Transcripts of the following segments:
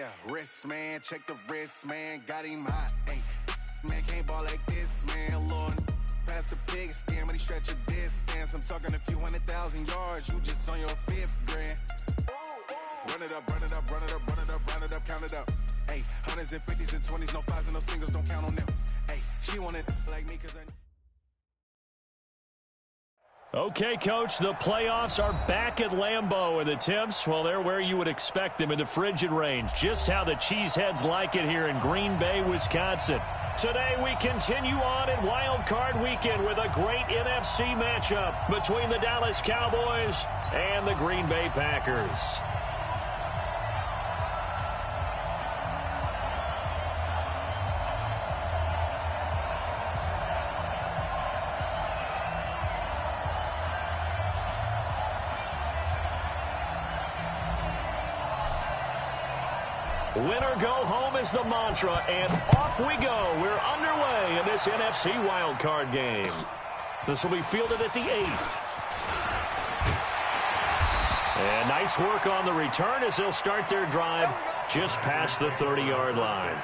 Yeah, wrist, man, check the wrist, man, got him hot, ayy. Man, can't ball like this, man, Lord. Past the big scam, when he stretch a distance. I'm talking a few 100,000 yards, you just on your 5th grand. Run it up, run it up, run it up, run it up, run it up, count it up. Ayy, hundreds and 50s and 20s, no 5s and no singles, don't count on them. Ayy, she want it like me, cause I... Okay, Coach, the playoffs are back at Lambeau, and the temps, well, they're where you would expect them in the frigid range. Just how the Cheeseheads like it here in Green Bay, Wisconsin. Today, we continue on in Wild Card Weekend with a great NFC matchup between the Dallas Cowboys and the Green Bay Packers. Winner go home is the mantra, and off we go. We're underway in this NFC wildcard game. This will be fielded at the 8th. And nice work on the return as they'll start their drive just past the 30-yard line.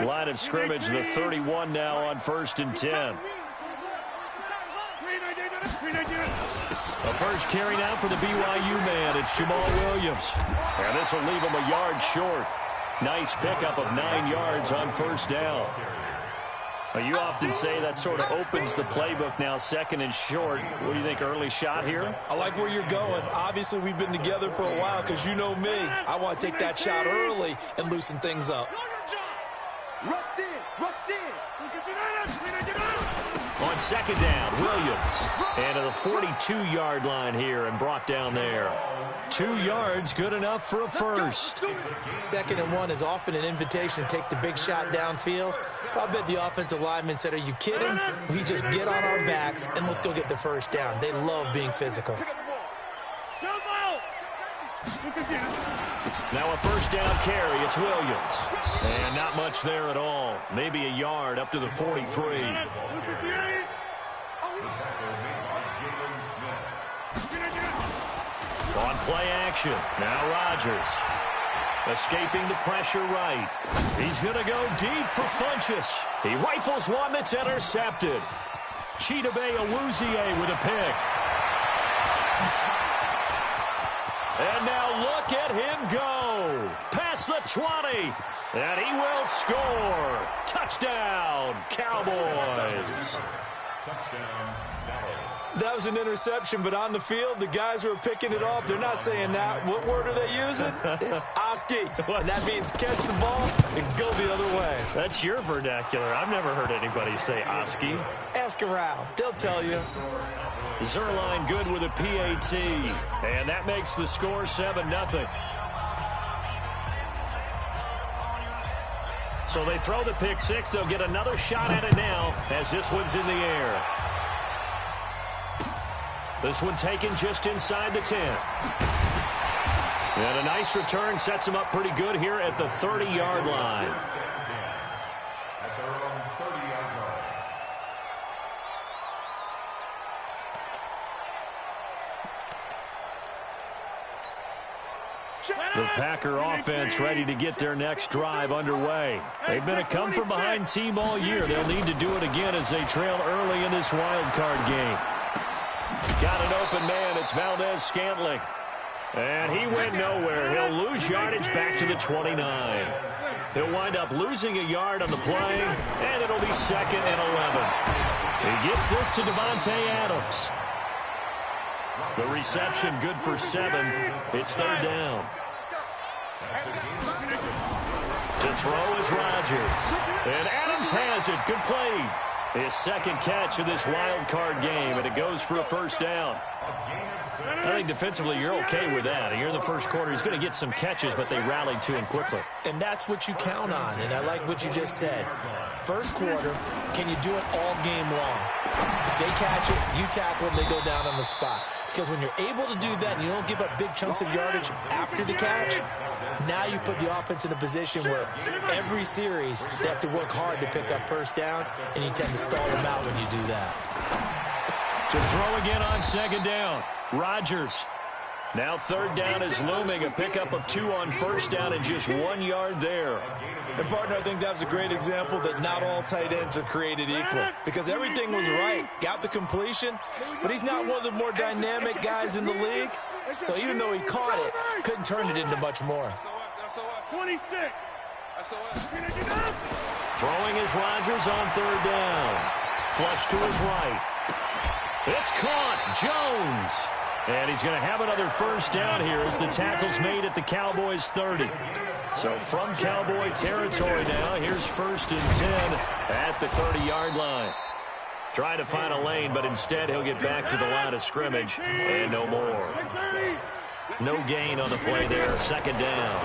Line of scrimmage, the 31 now on 1st and 10. The first carry now for the BYU man. It's Jamal Williams. And this will leave him a yard short. Nice pickup of 9 yards on 1st down. Well, you often say that sort of opens the playbook now, 2nd and short. What do you think, early shot here? I like where you're going. Obviously, we've been together for a while because you know me. I want to take that shot early and loosen things up. On 2nd down, Williams. And to the 42-yard line here and brought down there. 2 yards, good enough for a first. 2nd and 1 is often an invitation to take the big shot downfield. I bet the offensive lineman said, are you kidding? We just get on our backs and let's go get the first down. They love being physical. Now a 1st down carry. It's Williams. And not much there at all. Maybe a yard up to the 43. On play action. Now Rodgers. Escaping the pressure right. He's going to go deep for Funchess. He rifles one that's intercepted. Chidobe Awuzie with a pick. And now look at him go. Past the 20. And he will score. Touchdown, Cowboys. Touchdown, Dallas. That was an interception, but on the field, the guys who are picking it off, they're not saying that. What word are they using? It's Oski. And that means catch the ball and go the other way. That's your vernacular. I've never heard anybody say Oski. Ask around. They'll tell you. Zerline good with a PAT. And that makes the score 7-0. So they throw the pick six. They'll get another shot at it now as this one's in the air. This one taken just inside the 10. And a nice return sets him up pretty good here at the 30-yard line. At their own 30-yard line. The Packer offense ready to get their next drive underway. They've been a come-from-behind team all year. They'll need to do it again as they trail early in this wild card game. Got an open man. It's Valdez-Scantling. And he went nowhere. He'll lose yardage back to the 29. He'll wind up losing a yard on the play, and it'll be 2nd and 11. He gets this to Devontae Adams. The reception good for 7. It's 3rd down. To throw is Rodgers. And Adams has it complete. His 2nd catch of this wild card game, and it goes for a 1st down. I think defensively you're okay with that. Here in the first quarter, he's going to get some catches, but they rallied to him quickly. And that's what you count on, and I like what you just said. First quarter, can you do it all game long? They catch it, you tackle them, they go down on the spot. Because when you're able to do that and you don't give up big chunks of yardage after the catch, Now you put the offense in a position where every series they have to work hard to pick up first downs, and you tend to stall them out when you do that. To throw again on second down, Rodgers. Now third down is looming, a pickup of 2 on first down and just 1 yard there. And, partner, I think that's a great example that not all tight ends are created equal, because everything was right. Got the completion, but he's not one of the more dynamic guys in the league. So even though he caught it, couldn't turn it into much more. 26. Throwing is Rodgers on third down. Flush to his right. It's caught. Jones. And he's going to have another first down here as the tackle's made at the Cowboys' 30. So from Cowboy territory now, here's 1st and 10 at the 30-yard line. Trying to find a lane, but instead he'll get back to the line of scrimmage and no more. No gain on the play there. Second down.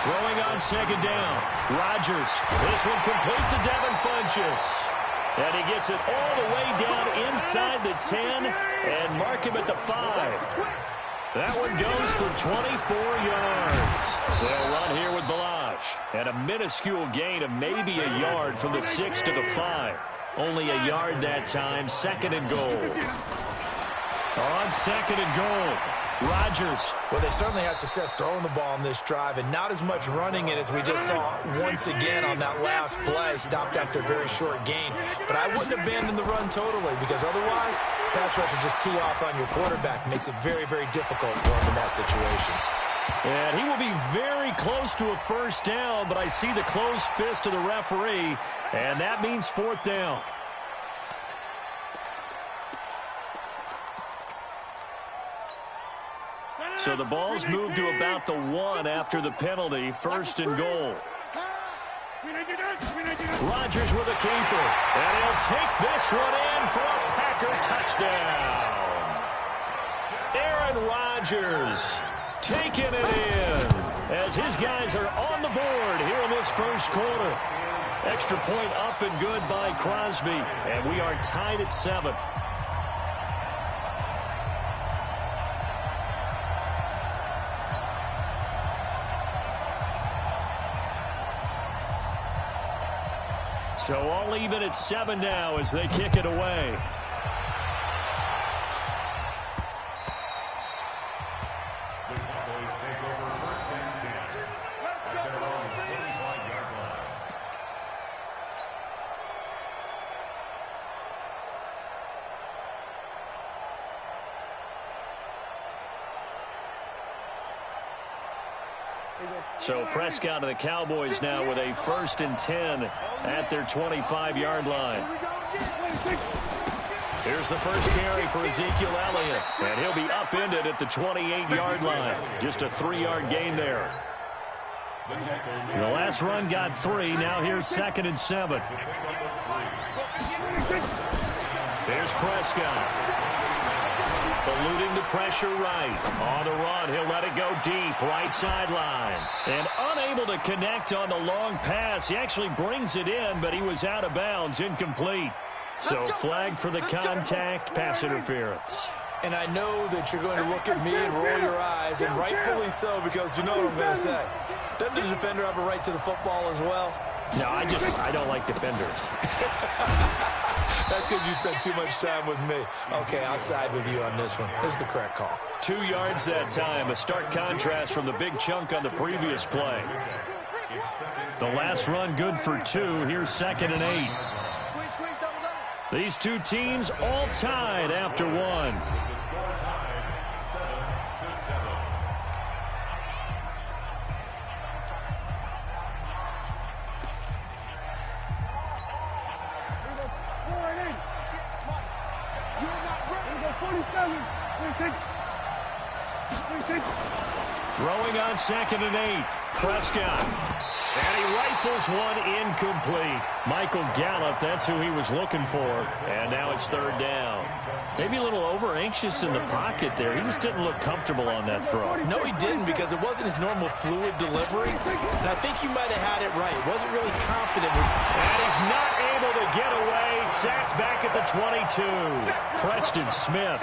Throwing on second down. Rodgers. This one complete to Devin Funchess. And he gets it all the way down inside the 10 and mark him at the 5. That one goes for 24 yards. They'll run here with Balash. And a minuscule gain of maybe a yard from the 6 to the 5. Only a yard that time. 2nd and goal. On 2nd and goal, Rodgers. Well, they certainly had success throwing the ball on this drive, and not as much running it as we just saw once again on that last play. Stopped after a very short gain. But I wouldn't abandon the run totally, because otherwise, pass rush will just tee off on your quarterback. Makes it very, very difficult for him in that situation. And he will be very close to a first down, but I see the closed fist of the referee, and that means 4th down. So the ball's moved to about the 1 after the penalty. 1st and goal. Rodgers with a keeper. And he'll take this one in for a Packer touchdown. Aaron Rodgers taking it in as his guys are on the board here in this first quarter. Extra point up and good by Crosby. And we are tied at 7. So all even at 7 now as they kick it away. The Cowboys take over 1st and 10. At their own 25-yard line. So Prescott and the Cowboys now with a 1st and 10 at their 25-yard line. Here's the first carry for Ezekiel Elliott, and he'll be upended at the 28-yard line. Just a 3-yard gain there. The last run got 3. Now here's 2nd and 7. Here's Prescott. Eluding the pressure right. On the run, he'll let it go deep. Right sideline. And unable to connect on the long pass. He actually brings it in, but he was out of bounds. Incomplete. So flagged for the contact, pass interference. And I know that you're going to look at me and roll your eyes, and rightfully so, because you know what I'm going to say. Doesn't the defender have a right to the football as well? No, I don't like defenders. That's because you spent too much time with me. Okay, I'll side with you on this one. This is the correct call. 2 yards that time. A stark contrast from the big chunk on the previous play. The last run good for 2. Here's 2nd and 8. These two teams all tied after 1. Throwing on 2nd and 8. Prescott. And he rifles one incomplete. Michael Gallup, that's who he was looking for. And now it's 3rd down. Maybe a little over-anxious in the pocket there. He just didn't look comfortable on that throw. No, he didn't, because it wasn't his normal fluid delivery. And I think you might have had it right. Wasn't really confident. And he's not able to get away. Sacked back at the 22. Preston Smith.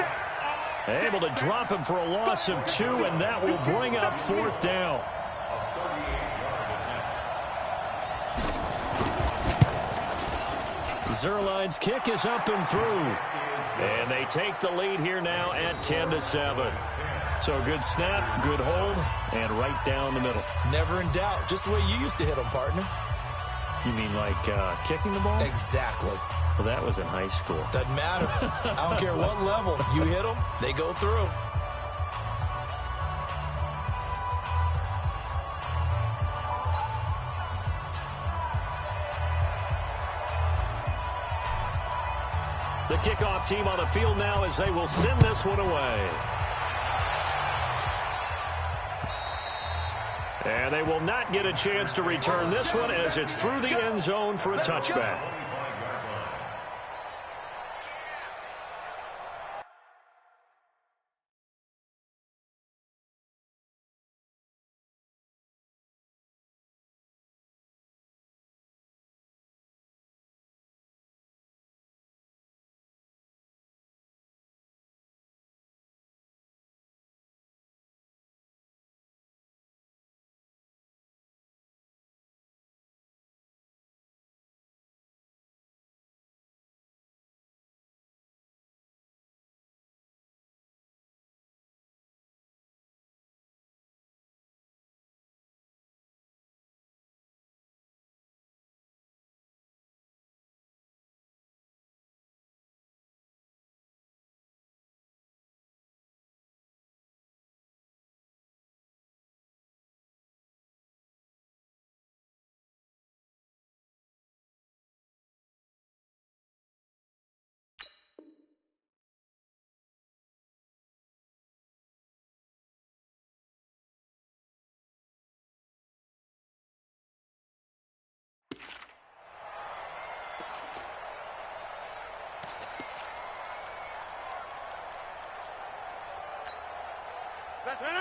Able to drop him for a loss of 2, and that will bring up 4th down. Zerline's kick is up and through. And they take the lead here now at 10-7. So a good snap, good hold, and right down the middle. Never in doubt. Just the way you used to hit them, partner. You mean like kicking the ball? Exactly. Well, that was in high school. Doesn't matter. I don't care what level. You hit them, they go through. The kickoff team on the field now as they will send this one away. And they will not get a chance to return this one as it's through the end zone for a touchback.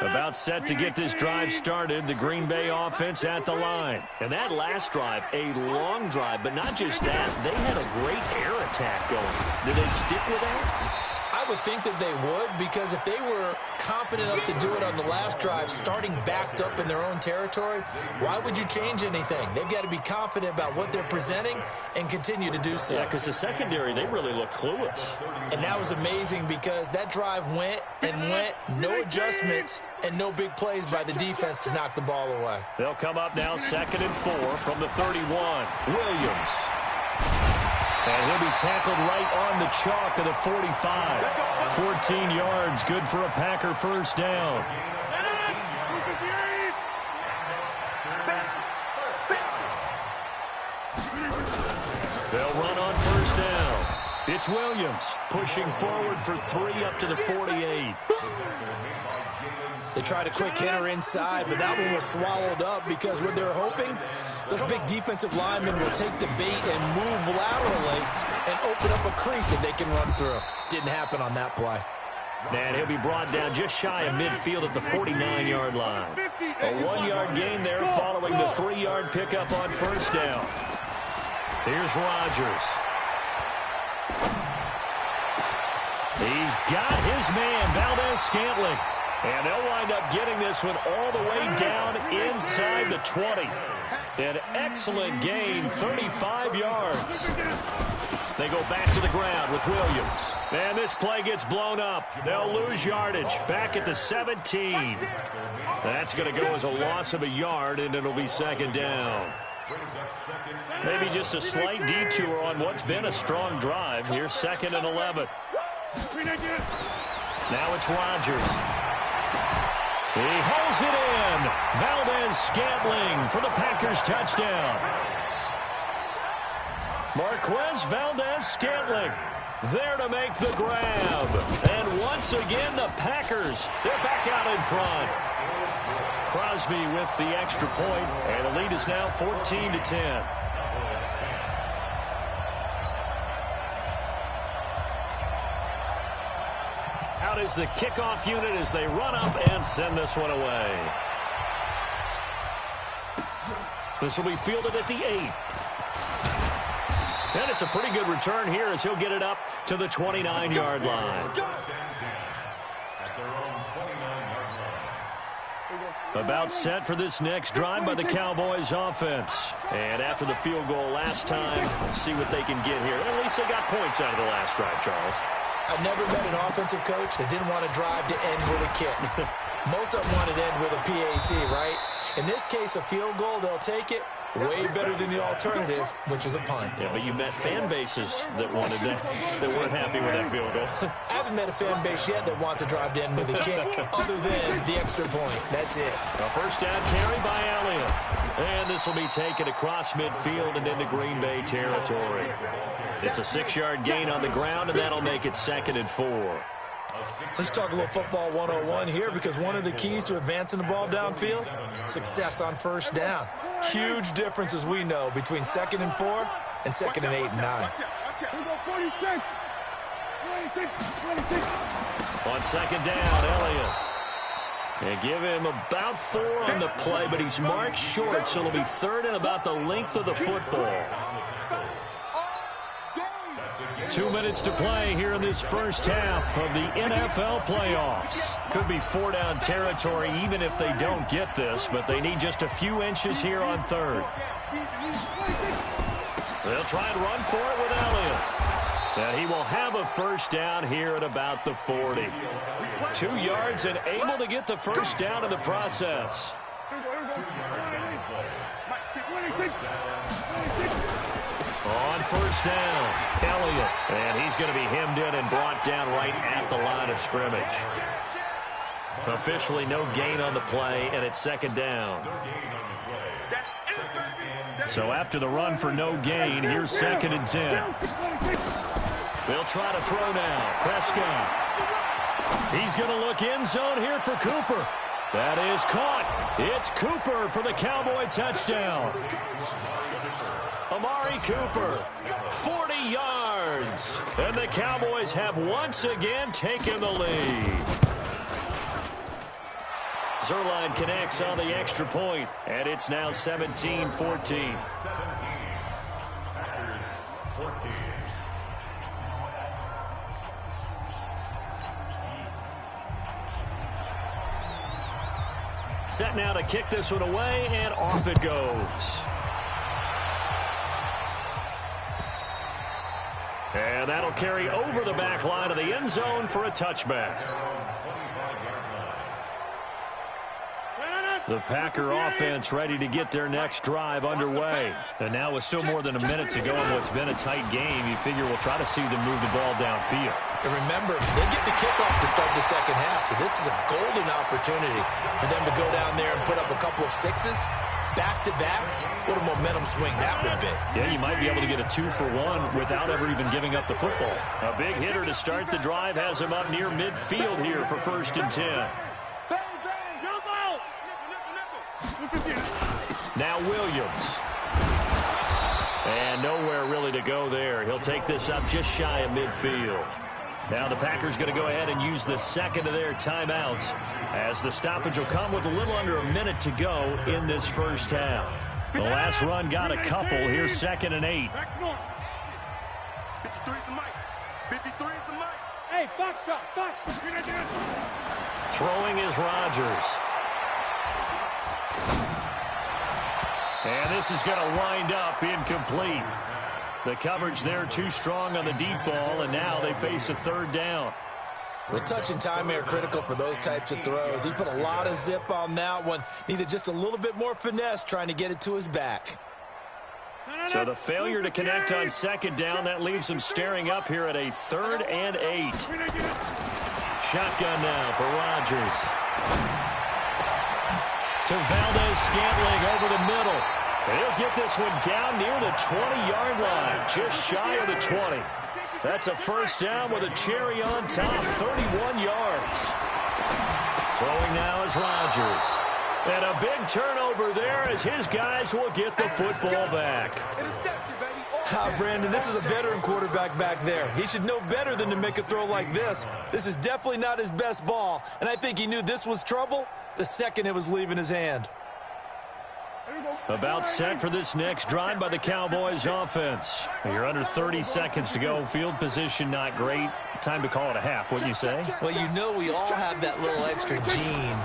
About set to get this drive started, the Green Bay offense at the line. And that last drive, a long drive, but not just that. They had a great air attack going. Did they stick with that? I would think that they would, because if they were confident enough to do it on the last drive, starting backed up in their own territory, why would you change anything? They've got to be confident about what they're presenting and continue to do so. Yeah, because the secondary, they really look clueless. And that was amazing because that drive went and went, no adjustments, and no big plays by the defense to knock the ball away. They'll come up now 2nd and 4 from the 31. Williams. And he'll be tackled right on the chalk of the 45. 14 yards, good for a Packer first down. They'll run on first down. It's Williams pushing forward for 3 up to the 48. They tried a quick hitter inside, but that one was swallowed up because what they're hoping, those big defensive linemen will take the bait and move laterally and open up a crease that they can run through. Didn't happen on that play. And he'll be brought down just shy of midfield at the 49-yard line. A 1-yard gain there following the 3-yard pickup on first down. Here's Rodgers. He's got his man, Valdez-Scantling. And they'll wind up getting this one all the way down inside the 20. An excellent gain, 35 yards. They go back to the ground with Williams. And this play gets blown up. They'll lose yardage back at the 17. That's going to go as a loss of a yard, and it'll be 2nd down. Maybe just a slight detour on what's been a strong drive. Here's 2nd and 11. Now it's Rodgers. He holds it in. Valdez-Scantling for the Packers touchdown. Marquez Valdez-Scantling there to make the grab. And once again, the Packers, they're back out in front. Crosby with the extra point, and the lead is now 14-10. Out is the kickoff unit as they run up and send this one away. This will be fielded at the 8. And it's a pretty good return here as he'll get it up to the 29-yard line. About set for this next drive by the Cowboys offense. And after the field goal last time, see what they can get here. At least they got points out of the last drive, Charles. I've never met an offensive coach that didn't want to drive to end with a kick. Most of them want to end with a PAT, right? In this case, a field goal, they'll take it. Way better than the alternative, which is a punt. Yeah, but you met fan bases that wanted that, that weren't happy with that field goal. I haven't met a fan base yet that wants to drive to end with a kick, other than the extra point. That's it. A first down carry by Elliott. And this will be taken across midfield and into Green Bay territory. It's a 6-yard gain on the ground, and that'll make it 2nd and 4. Let's talk a little football 101 here, because one of the keys to advancing the ball downfield, success on first down. Huge difference, as we know, between 2nd and 4 and 2nd and 8 and 9. On 2nd down, Elliott. They give him about 4 on the play, but he's marked short, so it'll be 3rd and about the length of the football. 2 minutes to play here in this first half of the NFL playoffs. Could be 4-down territory even if they don't get this, but they need just a few inches here on 3rd. They'll try and run for it with Elliott. And he will have a first down here at about the 40. 2 yards and able to get the first down in the process. On first down, Elliott. And he's going to be hemmed in and brought down right at the line of scrimmage. Officially no gain on the play, and it's 2nd down. So after the run for no gain, here's 2nd and 10. They'll try to throw now. Prescott. He's going to look end zone here for Cooper. That is caught. It's Cooper for the Cowboy touchdown. Amari Cooper, 40 yards. And the Cowboys have once again taken the lead. Zerline connects on the extra point, and it's now 17-14. Set now to kick this one away, and off it goes. And that'll carry over the back line of the end zone for a touchback. The Packer offense ready to get their next drive underway. And now with still more than a minute to go in what's been a tight game, you figure we'll try to see them move the ball downfield. And remember, they get the kickoff to start the second half, so this is a golden opportunity for them to go down there and put up a couple of sixes back-to-back. What a momentum swing that would be. Yeah, you might be able to get a 2-for-1 without ever even giving up the football. A big hitter to start the drive has him up near midfield here for 1st and 10. Now Williams. And nowhere really to go there. He'll take this up just shy of midfield. Now the Packers going to go ahead and use the second of their timeouts, as the stoppage will come with a little under a minute to go in this first half. The last run got a couple. Here's 2nd and 8. 53 is the mic. 53 is the mic. Hey, Foxtrot. Throwing is Rodgers. And this is going to wind up incomplete. The coverage there too strong on the deep ball, and now they face a 3rd down. Well, touch and time are critical for those types of throws. He put a lot of zip on that one. Needed just a little bit more finesse trying to get it to his back. So the failure to connect on 2nd down, that leaves him staring up here at a 3rd and 8. Shotgun now for Rodgers. To Valdez-Scantling over the middle. He'll get this one down near the 20-yard line, just shy of the 20. That's a first down with a cherry on top, 31 yards. Throwing now is Rodgers. And a big turnover there as his guys will get the football back. Brandon, this is a veteran quarterback back there. He should know better than to make a throw like this. This is definitely not his best ball, and I think he knew this was trouble the second it was leaving his hand. About set for this next drive by the Cowboys offense. You're under 30 seconds to go. Field position not great. Time to call it a half, wouldn't you say? Well, you know we all have that little extra gene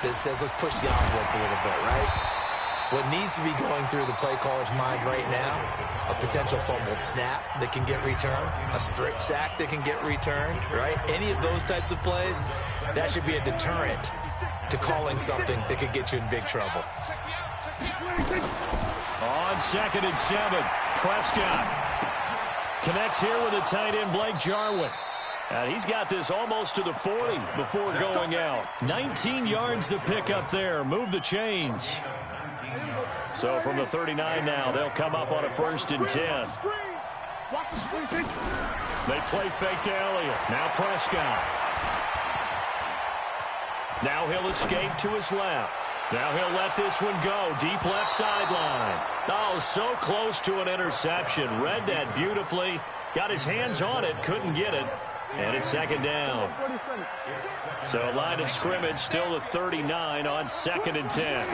that says let's push the envelope a little bit, right? What needs to be going through the play caller's mind right now, a potential fumbled snap that can get returned, a strip sack that can get returned, right? Any of those types of plays, that should be a deterrent to calling something that could get you in big trouble. On 2nd and 7, Prescott connects here with a tight end, Blake Jarwin. And he's got this almost to the 40 before going out. 19 yards to pick up there. Move the chains. So from the 39 now, they'll come up on a 1st and 10. They play fake to Elliott. Now Prescott. Now he'll escape to his left. Now he'll let this one go. Deep left sideline. Oh, so close to an interception. Read that beautifully. Got his hands on it. Couldn't get it. And it's 2nd down. So line of scrimmage still the 39 on 2nd and 10.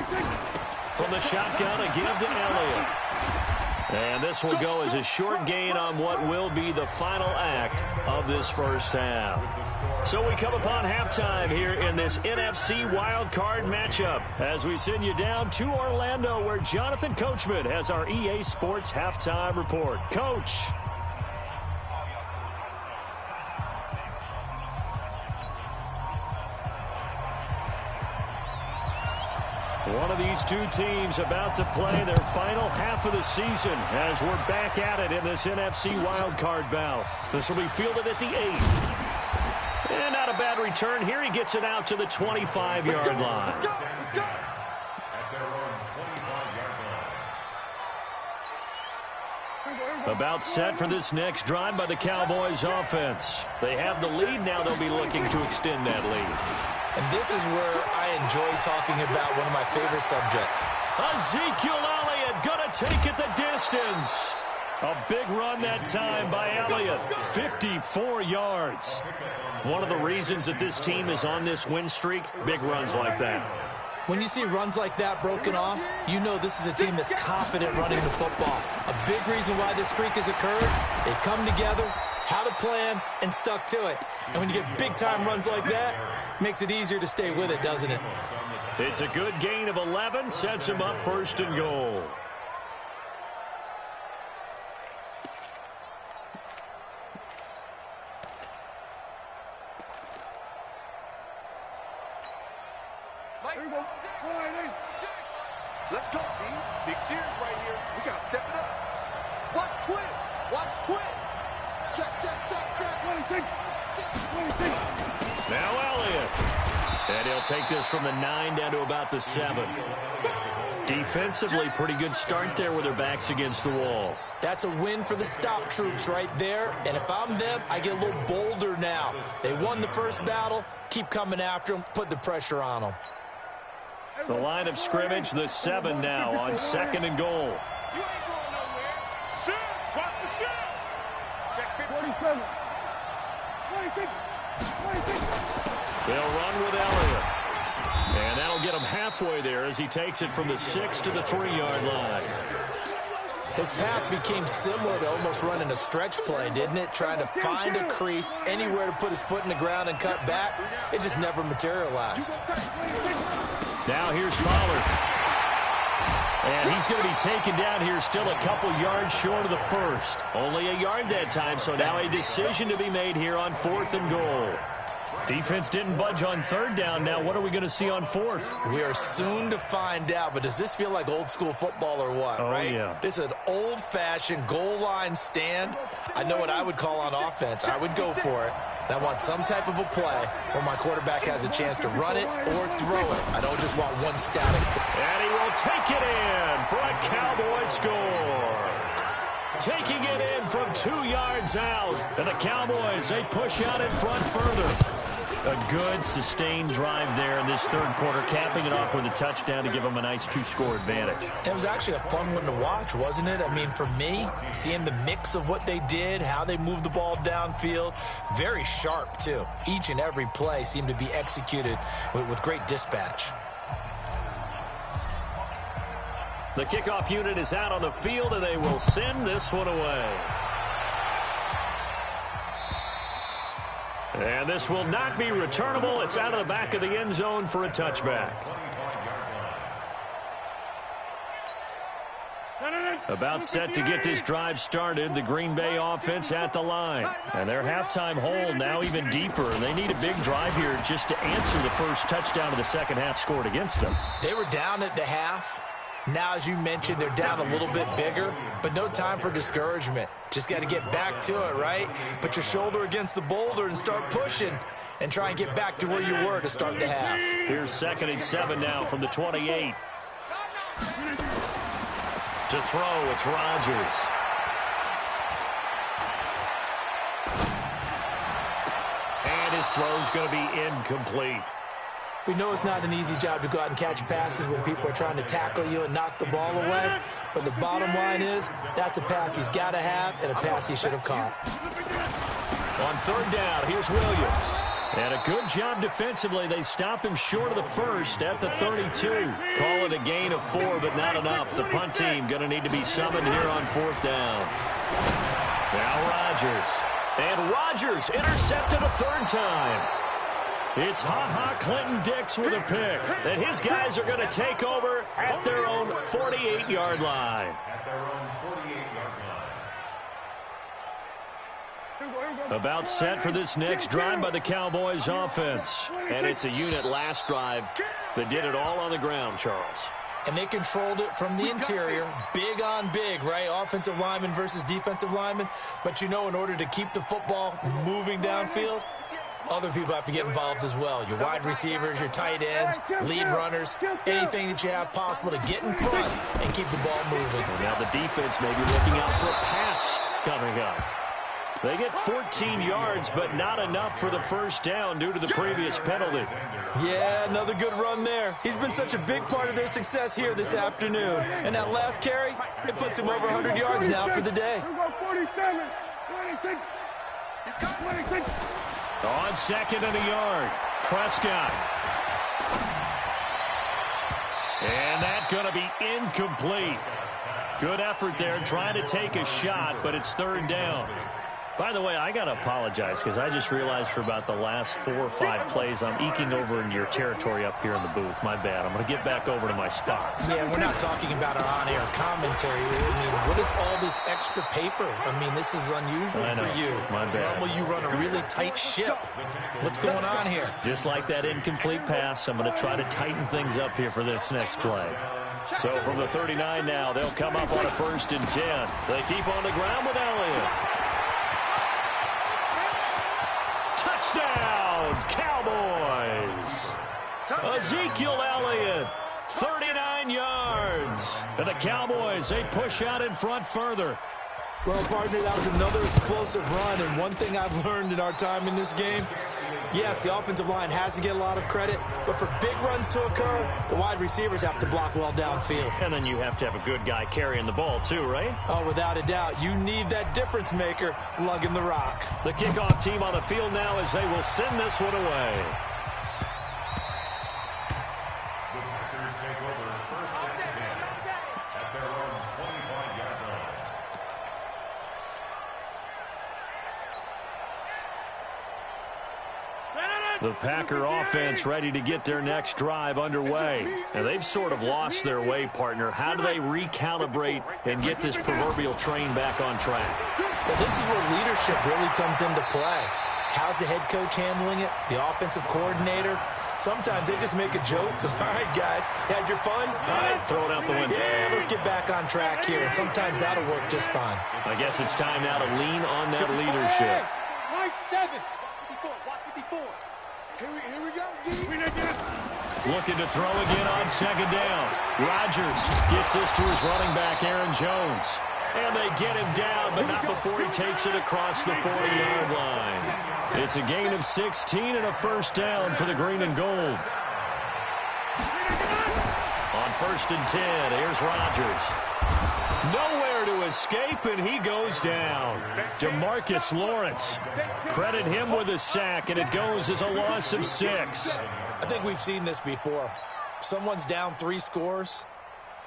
From the shotgun, a give to Elliott. And this will go as a short gain on what will be the final act of this first half. So we come upon halftime here in this NFC wildcard matchup as we send you down to Orlando where Jonathan Coachman has our EA Sports halftime report. Coach. One of these two teams about to play their final half of the season as we're back at it in this NFC wildcard bout. This will be fielded at the 8. And not a bad return here. He gets it out to the 25-yard line. At their own 25-yard line. About set for this next drive by the Cowboys offense. They have the lead. Now they'll be looking to extend that lead. And this is where I enjoy talking about one of my favorite subjects. Ezekiel Elliott going to take it the distance. A big run that time by Elliott. 54 yards. One of the reasons that this team is on this win streak, big runs like that. When you see runs like that broken off, you know this is a team that's confident running the football. A big reason why this streak has occurred, they come together, had a plan, and stuck to it. And when you get big-time runs like that, makes it easier to stay with it, doesn't it? It's a good gain of 11, sets him up 1st and goal. Let's go, B. Big series right here. We got to step it up. Watch twins. Watch twins. Check, check, check, check. Now Elliott. And he'll take this from the 9 down to about the 7. Defensively, pretty good start there with their backs against the wall. That's a win for the stop troops right there. And if I'm them, I get a little bolder now. They won the first battle. Keep coming after them. Put the pressure on them. The line of scrimmage, the 7 now on 2nd and goal. You ain't going nowhere. Shoot. Watch the shoot. Check 47. They'll run with Elliott. And that'll get him halfway there as he takes it from the 6 to the 3-yard line. His path became similar to almost running a stretch play, didn't it? Trying to find a crease, anywhere to put his foot in the ground and cut back. It just never materialized. Now here's Pollard. And he's going to be taken down here still a couple yards short of the 1st. Only a yard that time, so now a decision to be made here on 4th and goal. Defense didn't budge on 3rd down. Now what are we going to see on 4th? We are soon to find out, but does this feel like old school football or what, right? Yeah. This is an old-fashioned goal line stand. I know what I would call on offense. I would go for it. And I want some type of a play where my quarterback has a chance to run it or throw it. I don't just want one static. And he will take it in for a Cowboy score. Taking it in from 2 yards out. And the Cowboys, they push out in front further. A good, sustained drive there in this 3rd quarter, capping it off with a touchdown to give them a nice 2-score advantage. It was actually a fun one to watch, wasn't it? I mean, for me, seeing the mix of what they did, how they moved the ball downfield, very sharp, too. Each and every play seemed to be executed with great dispatch. The kickoff unit is out on the field, and they will send this one away. And this will not be returnable. It's out of the back of the end zone for a touchback. About set to get this drive started, the Green Bay offense at the line. And their halftime hole now even deeper. And they need a big drive here just to answer the first touchdown of the second half scored against them. They were down at the half. Now, as you mentioned, they're down a little bit bigger, but no time for discouragement. Just got to get back to it, right? Put your shoulder against the boulder and start pushing and try and get back to where you were to start the half. Here's 2nd and 7 now from the 28. To throw, it's Rodgers. And his throw's going to be incomplete. We know it's not an easy job to go out and catch passes when people are trying to tackle you and knock the ball away. But the bottom line is, that's a pass he's got to have and a pass he should have caught. On 3rd down, here's Williams. And a good job defensively. They stop him short of the first at the 32. Call it a gain of 4, but not enough. The punt team going to need to be summoned here on 4th down. Now Rodgers. And Rodgers intercepted a 3rd time. It's Ha-Ha Clinton Dix with a pick. And his guys are going to take over at their own 48-yard line. About set for this next drive by the Cowboys offense. And it's a unit last drive that did it all on the ground, Charles. And they controlled it from the interior, big on big, right? Offensive lineman versus defensive lineman. But, you know, in order to keep the football moving downfield, other people have to get involved as well. Your wide receivers, your tight ends, lead runners, anything that you have possible to get in front and keep the ball moving. And now the defense may be looking out for a pass coming up. They get 14 yards, but not enough for the first down due to the previous penalty. Yeah, another good run there. He's been such a big part of their success here this afternoon. And that last carry, it puts him over 100 yards now for the day. On 2nd and a yard, Prescott. And that's going to be incomplete. Good effort there, trying to take a shot, but it's 3rd down. By the way, I got to apologize because I just realized for about the last 4 or 5 plays, I'm eking over into your territory up here in the booth. My bad. I'm going to get back over to my spot. Yeah, we're not talking about our on-air commentary. I mean, what is all this extra paper? I mean, this is unusual for you. My bad. Normally you run a really tight ship. What's going on here? Just like that incomplete pass, I'm going to try to tighten things up here for this next play. So from the 39 now, they'll come up on a 1st and 10. They keep on the ground with Elliott. Touchdown, Cowboys! Ezekiel Elliott, 39 yards. And the Cowboys, they push out in front further. Well, partner, that was another explosive run, and one thing I've learned in our time in this game, yes, the offensive line has to get a lot of credit, but for big runs to occur, the wide receivers have to block well downfield. And then you have to have a good guy carrying the ball too, right? Oh, without a doubt. You need that difference maker lugging the rock. The kickoff team on the field now as they will send this one away. The Packers take over 1st and 10 at their own 25-yard line. The Packer offense ready to get their next drive underway. And they've sort of lost their way, partner. How do they recalibrate and get this proverbial train back on track? Well, this is where leadership really comes into play. How's the head coach handling it? The offensive coordinator? Sometimes they just make a joke. All right, guys, had your fun? All right, throw it out the window. Yeah, let's get back on track here. And sometimes that'll work just fine. I guess it's time now to lean on that leadership. Nice 7. 54, watch 54. Here we go, D. Looking to throw again on 2nd down. Rodgers gets this to his running back, Aaron Jones. And they get him down, but not before he takes it across the 40-yard line. It's a gain of 16 and a 1st down for the green and gold. On 1st and 10, here's Rodgers. Nowhere to escape, and he goes down. DeMarcus Lawrence. Credit him with a sack, and it goes as a loss of 6. I think we've seen this before. Someone's down 3 scores,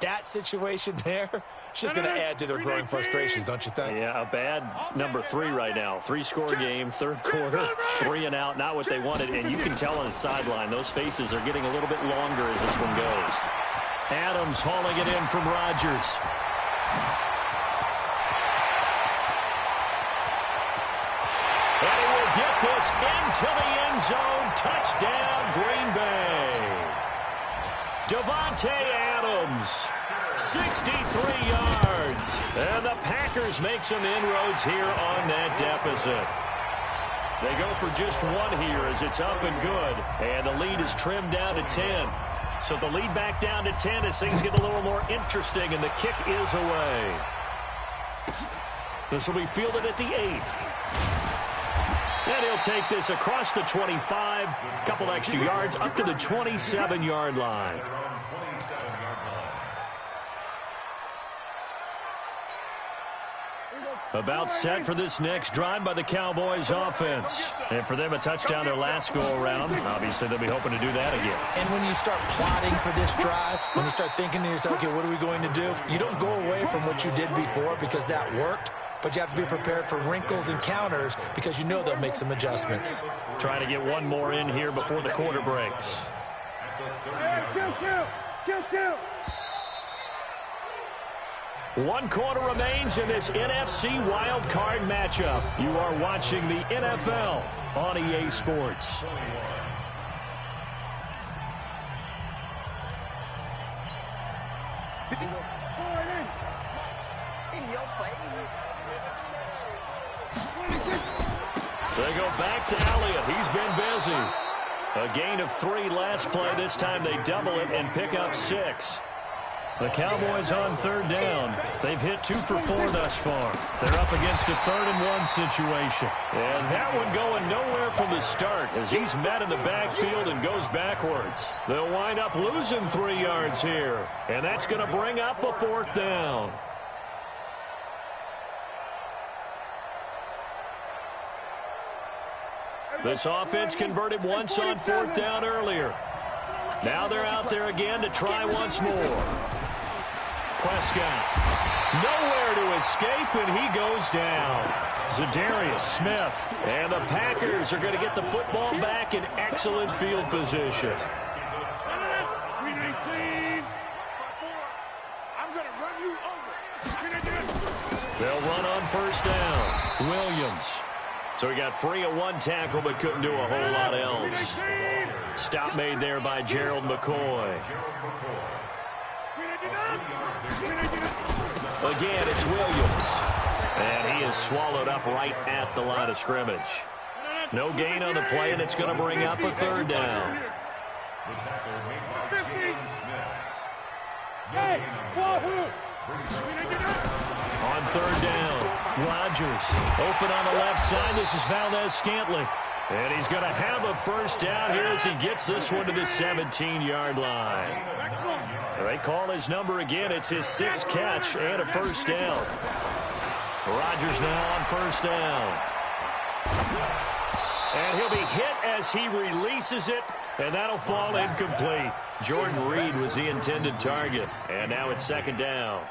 that situation there is just going to add to their growing frustrations, don't you think? Yeah, a bad number 3 right now. 3-score game, third quarter, 3 and out, not what they wanted. And you can tell on the sideline, those faces are getting a little bit longer as this one goes. Adams hauling it in from Rodgers. And he will get this into the end zone. Touchdown, Green Bay. Davante Adams, 63 yards. And the Packers make some inroads here on that deficit. They go for just 1 here as it's up and good. And the lead is trimmed down to 10. So the lead back down to 10 as things get a little more interesting, and the kick is away. This will be fielded at the 8. And he'll take this across the 25, a couple extra yards, up to the 27-yard line. About set for this next drive by the Cowboys offense. And for them, a touchdown their last go-around. Obviously, they'll be hoping to do that again. And when you start plotting for this drive, when you start thinking to yourself, okay, what are we going to do? You don't go away from what you did before because that worked, but you have to be prepared for wrinkles and counters because you know they'll make some adjustments. Trying to get one more in here before the quarter breaks. Kill. 1 quarter remains in this NFC Wild Card matchup. You are watching the NFL on EA Sports. In your face. They go back to Elliott. He's been busy. A gain of 3 last play. This time they double it and pick up 6. The Cowboys on third down. They've hit 2 for 4 thus far. They're up against a 3rd-and-1 situation. And that one going nowhere from the start as he's met in the backfield and goes backwards. They'll wind up losing 3 yards here. And that's going to bring up a 4th down. This offense converted once on 4th down earlier. Now they're out there again to try once more. Prescott, nowhere to escape, and he goes down. Zadarius Smith, and the Packers are going to get the football back in excellent field position. They'll run on 1st down. Williams. So he got free of 1 tackle, but couldn't do a whole lot else. Stop made there by Gerald McCoy. Again, it's Williams. And he is swallowed up right at the line of scrimmage. No gain on the play, and it's going to bring up a 3rd down. On 3rd down, Rodgers open on the left side. This is Valdez-Scantling. And he's going to have a 1st down here as he gets this one to the 17-yard line. They call his number again. It's his 6th catch and a 1st down. Rodgers now on 1st down. And he'll be hit as he releases it, and that'll fall incomplete. Jordan Reed was the intended target, and now it's 2nd down.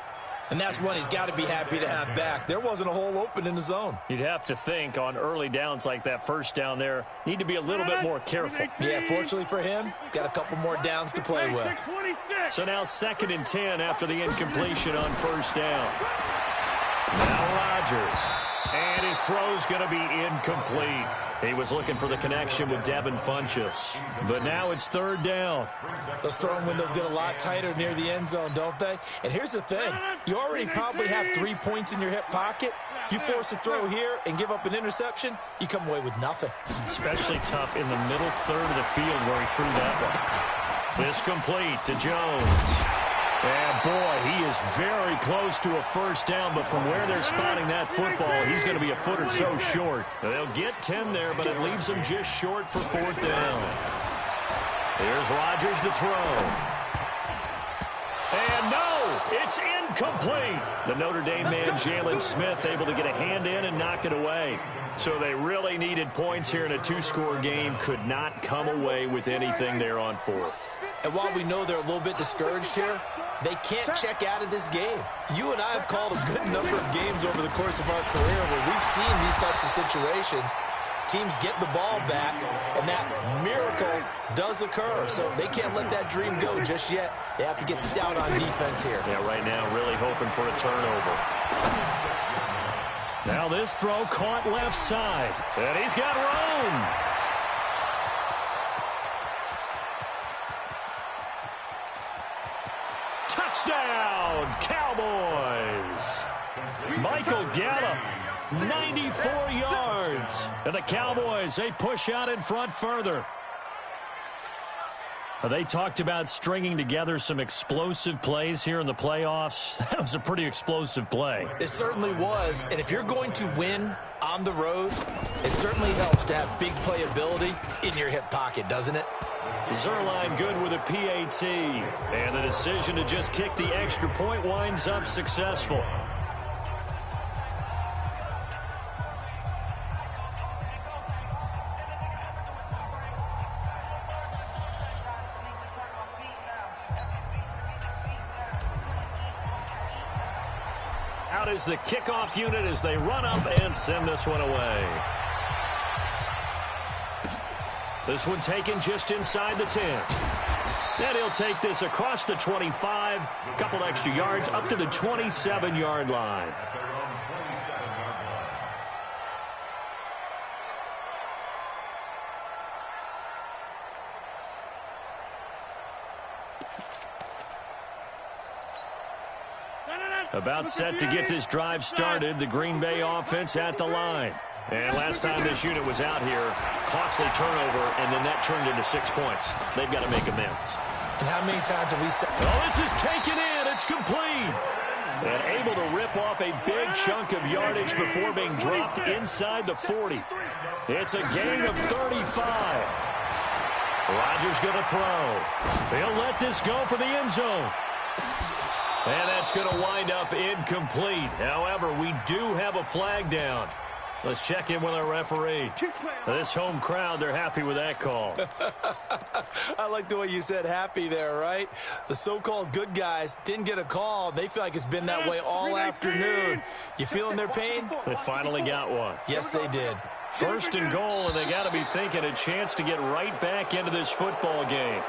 And that's one he's got to be happy to have back. There wasn't a hole open in the zone. You'd have to think on early downs like that 1st down there, need to be a little bit more careful. Yeah, fortunately for him, got a couple more downs to play with. So now 2nd and 10 after the incompletion on 1st down. Now Rodgers. And his throw's going to be incomplete. He was looking for the connection with Devin Funchess. But now it's 3rd down. Those throwing windows get a lot tighter near the end zone, don't they? And here's the thing. You already probably have 3 points in your hip pocket. You force a throw here and give up an interception, you come away with nothing. Especially tough in the middle 3rd of the field where he threw that one. This complete to Jones. And, boy, he is very close to a 1st down, but from where they're spotting that football, he's going to be a foot or so short. They'll get 10 there, but it leaves them just short for 4th down. Here's Rodgers to throw. And, no, it's incomplete. The Notre Dame man, Jalen Smith, able to get a hand in and knock it away. So they really needed points here in a 2-score game. Could not come away with anything there on 4th. And while we know they're a little bit discouraged here, they can't check out of this game. You and I have called a good number of games over the course of our career where we've seen these types of situations. Teams get the ball back, and that miracle does occur. So they can't let that dream go just yet. They have to get stout on defense here. Yeah, right now really hoping for a turnover. Now this throw caught left side, and he's got room. Touchdown, Cowboys! Michael Gallup, 94 yards. And the Cowboys, they push out in front further. They talked about stringing together some explosive plays here in the playoffs. That was a pretty explosive play. It certainly was. And if you're going to win on the road, it certainly helps to have big playability in your hip pocket, doesn't it? Zerline good with a PAT. And the decision to just kick the extra point winds up successful. Out is the kickoff unit as they run up and send this one away. This one taken just inside the 10. And he'll take this across the 25, a couple extra yards up to the 27-yard line. About set to get this drive started, the Green Bay offense at the line. And last time this unit was out here, costly turnover, and then that turned into 6 points. They've got to make amends. And how many times have we said... Oh, this is taken in. It's complete. And able to rip off a big chunk of yardage before being dropped inside the 40. It's a gain of 35. Rodgers going to throw. He'll let this go for the end zone. And that's going to wind up incomplete. However, we do have a flag down. Let's check in with our referee. This home crowd, they're happy with that call. I like the way you said happy there, right? The so-called good guys didn't get a call. They feel like it's been that way all afternoon. You feeling their pain? They finally got one. Yes, they did. First and goal, and they got to be thinking a chance to get right back into this football game.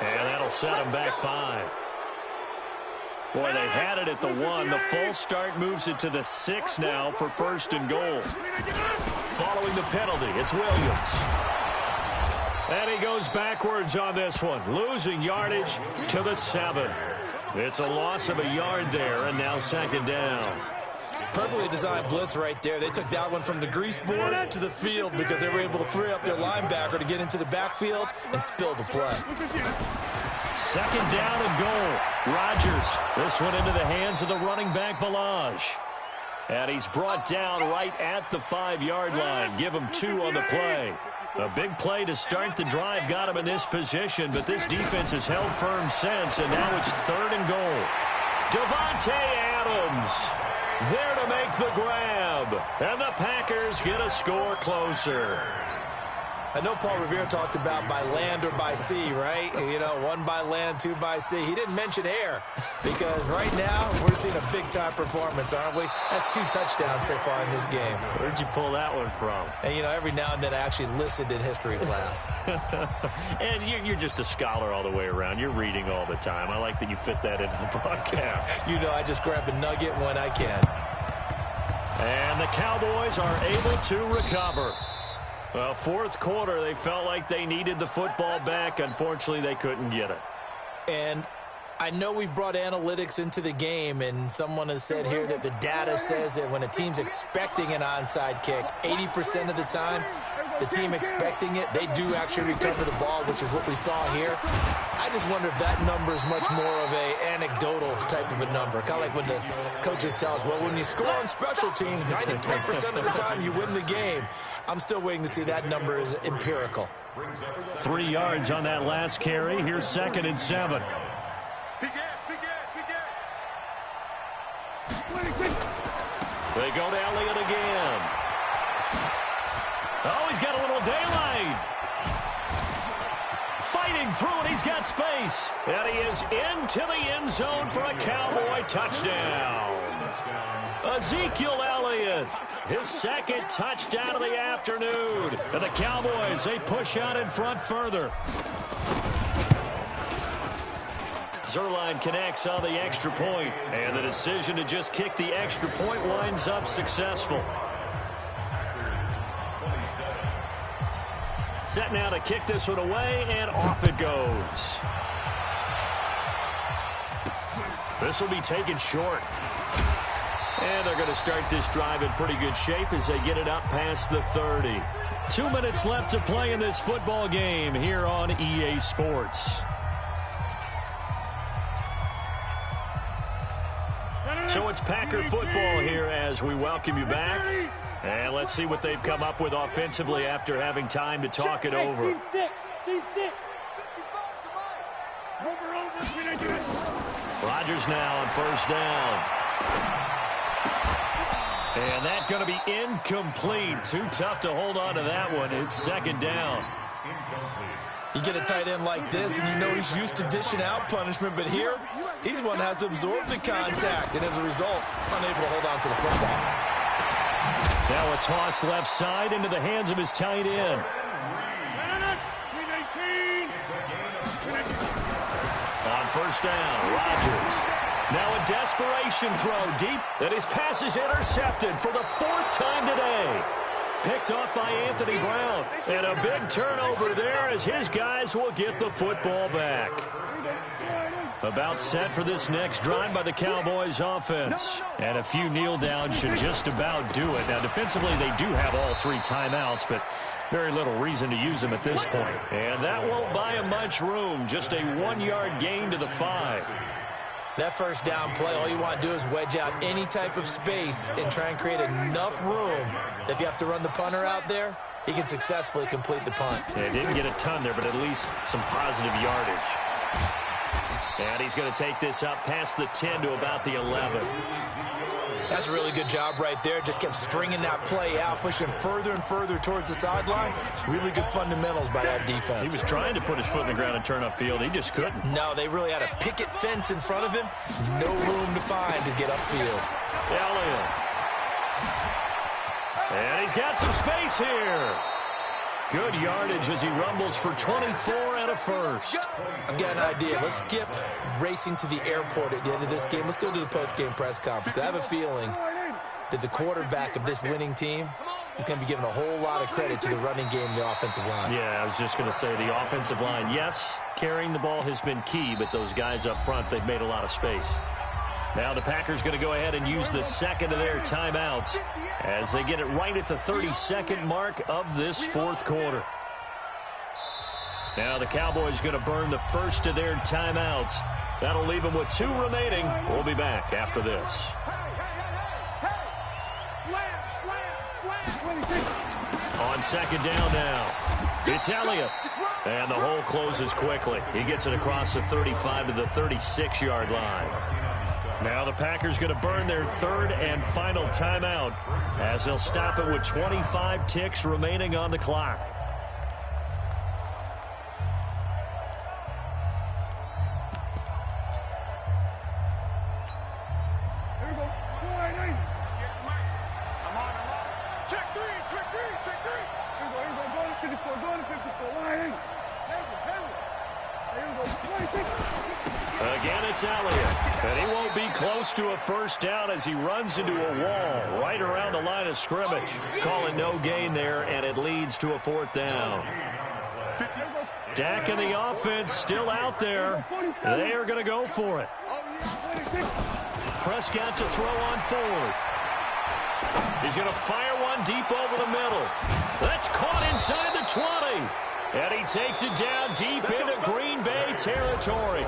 And that'll set them back 5. Boy, they had it at the 1. The false start moves it to the 6 now for first and goal. Following the penalty, it's Williams. And he goes backwards on this one, losing yardage to the 7. It's a loss of a yard there, and now second down. Perfectly designed blitz right there. They took that one from the grease board to the field because they were able to free up their linebacker to get into the backfield and spill the play. Second down and goal. Rodgers, this one into the hands of the running back, Balaj. And he's brought down right at the 5-yard line. Give him 2 on the play. A big play to start the drive got him in this position, but this defense has held firm since, and now it's third and goal. Davante Adams there to make the grab, and the Packers get a score closer. I know Paul Revere talked about by land or by sea, right? You know, 1 by land, 2 by sea. He didn't mention air because right now we're seeing a big-time performance, aren't we? That's 2 touchdowns so far in this game. Where'd you pull that one from? And, you know, every now and then I actually listened in history class. And you're just a scholar all the way around. You're reading all the time. I like that you fit that into the broadcast. You know, I just grab a nugget when I can. And the Cowboys are able to recover. Well, fourth quarter, they felt like they needed the football back. Unfortunately, they couldn't get it. And I know we brought analytics into the game, and someone has said here that the data says that when a team's expecting an onside kick, 80% of the time, the team expecting it, they do actually recover the ball, which is what we saw here. I just wonder if that number is much more of a anecdotal type of a number. Kind of like when the coaches tell us, well, when you score on special teams, 93% of the time you win the game. I'm still waiting to see that number is empirical. 3 yards on that last carry. Here's 2nd and 7. They go to Elliott again. Oh, he's got a little daylight. Fighting looking through, and he's got space. And he is into the end zone for a Cowboy touchdown. Ezekiel Elliott, his second touchdown of the afternoon. And the Cowboys, they push out in front further. Zerline connects on the extra point, and the decision to just kick the extra point winds up successful. Set now to kick this one away, and off it goes. This will be taken short. And they're going to start this drive in pretty good shape as they get it up past the 30. 2 minutes left to play in this football game here on EA Sports. So it's Packer football here as we welcome you back. And let's see what they've come up with offensively after having time to talk it over. Rodgers now on first down. And that's going to be incomplete. Too tough to hold on to that one. It's second down. You get a tight end like this, and you know he's used to dishing out punishment, but here, he's the one that has to absorb the contact, and as a result, unable to hold on to the football. Now a toss left side into the hands of his tight end. On first down, Rodgers. Now a desperation throw deep, and his pass is intercepted for the fourth time today. Picked off by Anthony Brown. And a big turnover there as his guys will get the football back. About set for this next drive by the Cowboys offense. And a few kneel downs should just about do it. Now defensively they do have all three timeouts, but very little reason to use them at this point. And that won't buy him much room. Just a 1-yard gain to the 5. That first down play, all you want to do is wedge out any type of space and try and create enough room. If you have to run the punter out there, he can successfully complete the punt. Yeah, didn't get a ton there, but at least some positive yardage. And he's going to take this up past the 10 to about the 11. That's a really good job right there. Just kept stringing that play out, pushing further and further towards the sideline. Really good fundamentals by that defense. He was trying to put his foot in the ground and turn upfield. He just couldn't. No, they really had a picket fence in front of him. No room to find to get upfield. Elliott. And he's got some space here. Good yardage as he rumbles for 24 and a first. I've got an idea. Let's skip racing to the airport at the end of this game. Let's go to the post-game press conference. I have a feeling that the quarterback of this winning team is going to be given a whole lot of credit to the running game and the offensive line. Yeah, I was just going to say the offensive line, yes, carrying the ball has been key, but those guys up front, they've made a lot of space. Now the Packers going to go ahead and use the second of their timeouts as they get it right at the 32nd mark of this fourth quarter. Now the Cowboys going to burn the first of their timeouts. That'll leave them with 2 remaining. We'll be back after this. On second down now, it's Elliott. And the hole closes quickly. He gets it across the 35 to the 36-yard line. Now the Packers going to burn their third and final timeout as they'll stop it with 25 ticks remaining on the clock. Here we go. Check three. Here we go. Go to 54. Here we go. 26. Again, it's Elliott. And he won't be close to a first down as he runs into a wall right around the line of scrimmage. Calling no gain there, and it leads to a fourth down. Dak and the offense still out there. They are going to go for it. Prescott to throw on fourth. He's going to fire one deep over the middle. That's caught inside the 20. And he takes it down deep into Green Bay territory.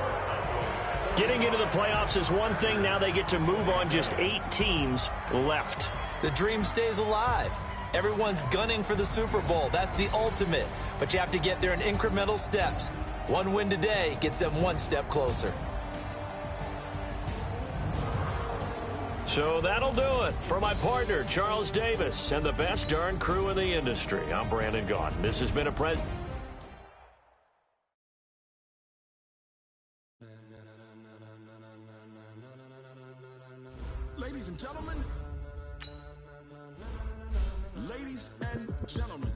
Getting into the playoffs is one thing. Now they get to move on. Just 8 teams left. The dream stays alive. Everyone's gunning for the Super Bowl. That's the ultimate. But you have to get there in incremental steps. One win today gets them one step closer. So that'll do it. For my partner, Charles Davis, and the best darn crew in the industry, I'm Brandon Gaudin. This has been a Ladies and gentlemen, ladies and gentlemen,